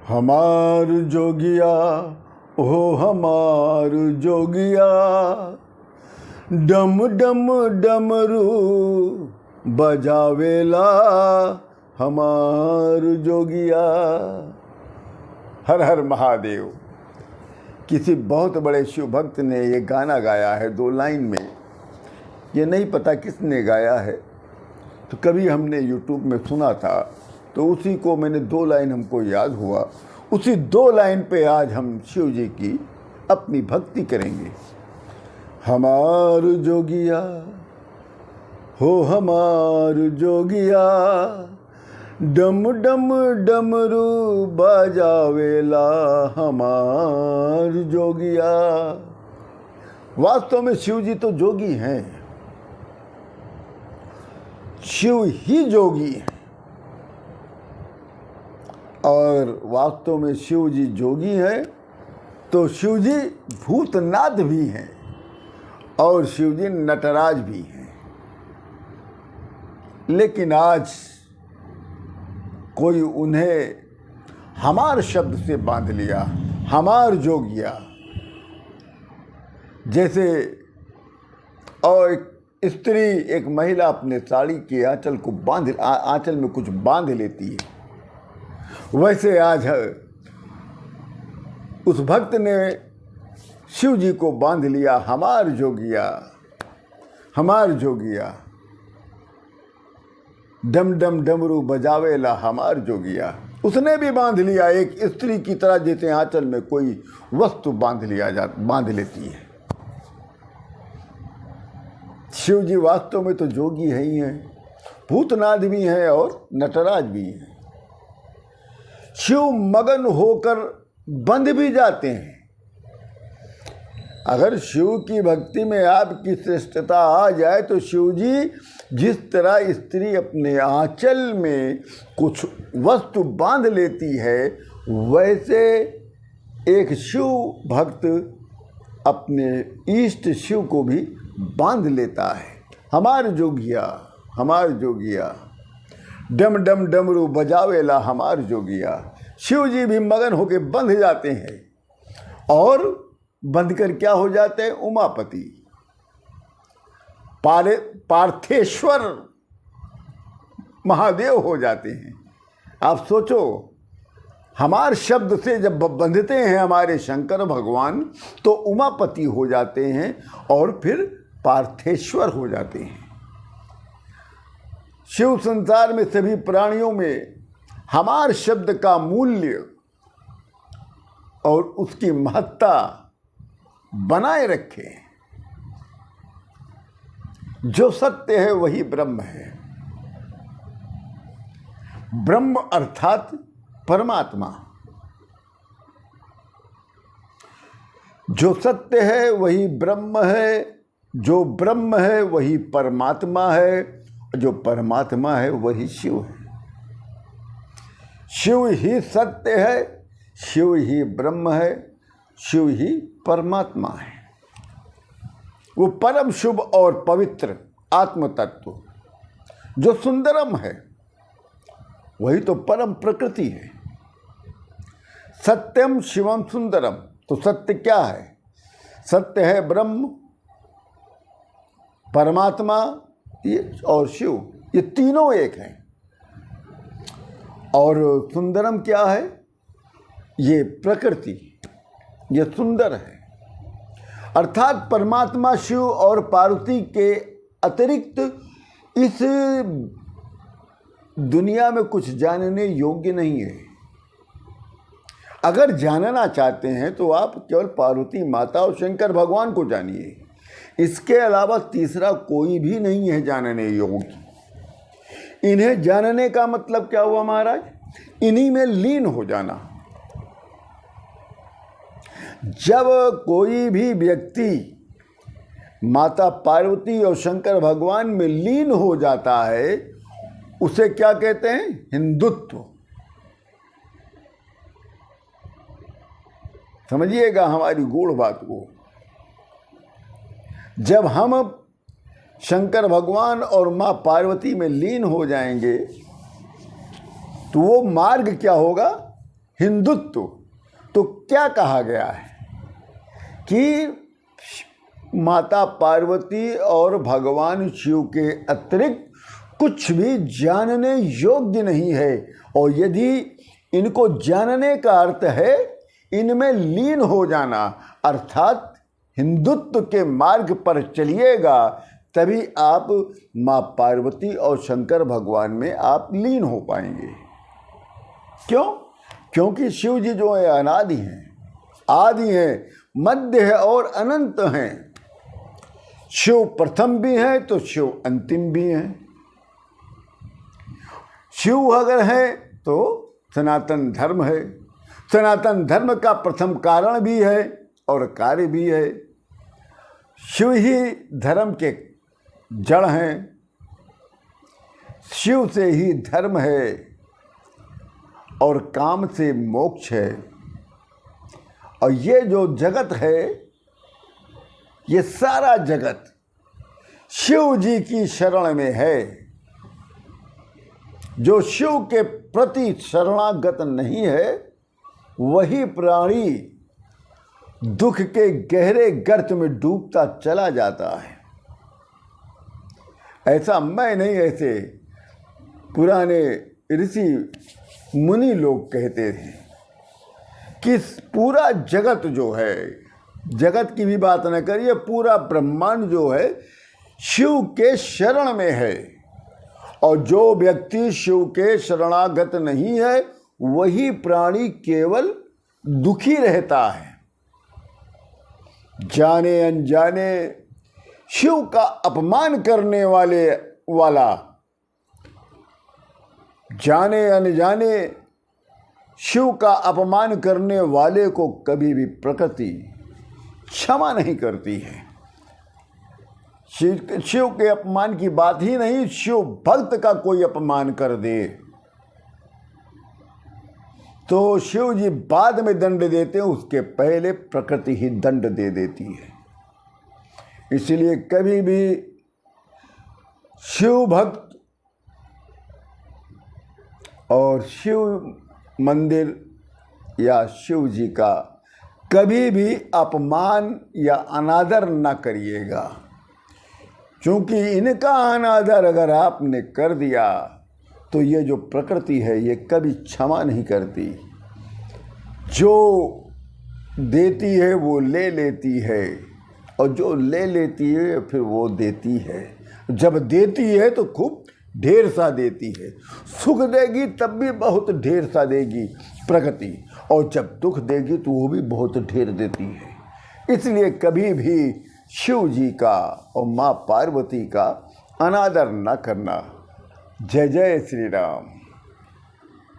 हमार जोगिया ओ हमार जोगिया, डम डम डमरू बजावेला हमार जोगिया। हर हर महादेव। किसी बहुत बड़े शिव भक्त ने ये गाना गाया है 2 लाइन में। ये नहीं पता किसने गाया है, तो कभी हमने YouTube में सुना था, तो उसी को मैंने 2 लाइन हमको याद हुआ। उसी 2 लाइन पे आज हम शिव जी की अपनी भक्ति करेंगे। हमार जोगिया हो हमार जोगिया, डम डम डमरू बजावेला हमार जोगिया। वास्तव में शिव जी तो जोगी हैं, शिव ही जोगी हैं। और वास्तव में शिव जी जोगी हैं तो शिव जी भूतनाथ भी हैं और शिव जी नटराज भी हैं। लेकिन आज कोई उन्हें हमार शब्द से बांध लिया, हमार जोगिया। जैसे और एक स्त्री, एक महिला अपने साड़ी के आंचल को आंचल में कुछ बांध लेती है, वैसे आज उस भक्त ने शिव जी को बांध लिया, हमार जोगिया, हमार जोगिया। डम डम डमरू बजावेला हमार जोगिया। उसने भी बांध लिया एक स्त्री की तरह, जैसे आंचल में कोई वस्तु बांध लेती है। शिव जी वास्तव में तो जोगी है ही हैं, भूतनाथ भी हैं और नटराज भी हैं। शिव मगन होकर बंध भी जाते हैं। अगर शिव की भक्ति में आपकी श्रेष्ठता आ जाए तो शिव जी जिस तरह स्त्री अपने आंचल में कुछ वस्तु बांध लेती है, वैसे एक शिव भक्त अपने इष्ट शिव को भी बांध लेता है। हमार जोगिया, हमार जोगिया, डम डम डमरू बजावेला हमार जोगिया। शिव जी भी मगन होकर बंध जाते हैं और बंध कर क्या हो जाते हैं? उमापति, पार्थेश्वर महादेव हो जाते हैं। आप सोचो, हमार शब्द से जब बंधते हैं हमारे शंकर भगवान, तो उमापति हो जाते हैं और फिर पार्थेश्वर हो जाते हैं। शिव संसार में सभी प्राणियों में हमार शब्द का मूल्य और उसकी महत्ता बनाए रखे। जो सत्य है वही ब्रह्म है। ब्रह्म अर्थात परमात्मा। जो सत्य है वही ब्रह्म है, जो ब्रह्म है वही परमात्मा है, जो परमात्मा है वही शिव है। शिव ही सत्य है, शिव ही ब्रह्म है, शिव ही परमात्मा है। वो परम शुभ और पवित्र आत्म तत्व जो सुंदरम है, वही तो परम प्रकृति है। सत्यम शिवम सुंदरम। तो सत्य क्या है? सत्य है ब्रह्म, परमात्मा ये और शिव, ये तीनों एक हैं। और सुंदरम क्या है? ये प्रकृति, ये सुंदर है। अर्थात परमात्मा शिव और पार्वती के अतिरिक्त इस दुनिया में कुछ जानने योग्य नहीं है। अगर जानना चाहते हैं तो आप केवल पार्वती माता और शंकर भगवान को जानिए। इसके अलावा तीसरा कोई भी नहीं है जानने योग्य। इन्हें जानने का मतलब क्या हुआ महाराज? इन्हीं में लीन हो जाना। जब कोई भी व्यक्ति माता पार्वती और शंकर भगवान में लीन हो जाता है, उसे क्या कहते हैं? हिंदुत्व। समझिएगा हमारी गूढ़ बात को। जब हम शंकर भगवान और माँ पार्वती में लीन हो जाएंगे, तो वो मार्ग क्या होगा? हिंदुत्व, तो क्या कहा गया है कि माता पार्वती और भगवान शिव के अतिरिक्त कुछ भी जानने योग्य नहीं है, और यदि इनको जानने का अर्थ है इनमें लीन हो जाना, अर्थात हिंदुत्व के मार्ग पर चलिएगा, तभी आप माँ पार्वती और शंकर भगवान में आप लीन हो पाएंगे। क्यों? क्योंकि शिव जी जो है अनादि हैं, आदि हैं, मध्य है और अनंत हैं। शिव प्रथम भी हैं तो शिव अंतिम भी हैं। शिव अगर है तो सनातन धर्म है, सनातन धर्म का प्रथम कारण भी है और कार्य भी है। शिव ही धर्म के जड़ हैं, शिव से ही धर्म है और काम से मोक्ष है। और ये जो जगत है, ये सारा जगत शिव जी की शरण में है। जो शिव के प्रति शरणागत नहीं है वही प्राणी दुख के गहरे गर्त में डूबता चला जाता है। ऐसा मैं नहीं, ऐसे पुराने ऋषि मुनि लोग कहते थे कि पूरा जगत जो है, जगत की भी बात न करिए, पूरा ब्रह्मांड जो है शिव के शरण में है, और जो व्यक्ति शिव के शरणागत नहीं है वही प्राणी केवल दुखी रहता है। जाने अनजाने शिव का अपमान करने वाला जाने अनजाने शिव का अपमान करने वाले को कभी भी प्रकृति क्षमा नहीं करती है। शिव के अपमान की बात ही नहीं, शिव भक्त का कोई अपमान कर दे तो शिव जी बाद में दंड देते हैं, उसके पहले प्रकृति ही दंड दे देती है। इसलिए कभी भी शिव भक्त और शिव मंदिर या शिव जी का कभी भी अपमान या अनादर न करिएगा, क्योंकि इनका अनादर अगर आपने कर दिया तो ये जो प्रकृति है ये कभी क्षमा नहीं करती। जो देती है वो ले लेती है, और जो ले लेती है फिर वो देती है। जब देती है तो खूब ढेर सा देती है, सुख देगी तब भी बहुत ढेर सा देगी प्रकृति, और जब दुख देगी तो वो भी बहुत ढेर देती है। इसलिए कभी भी शिव जी का और माँ पार्वती का अनादर न करना। जय जय श्री राम।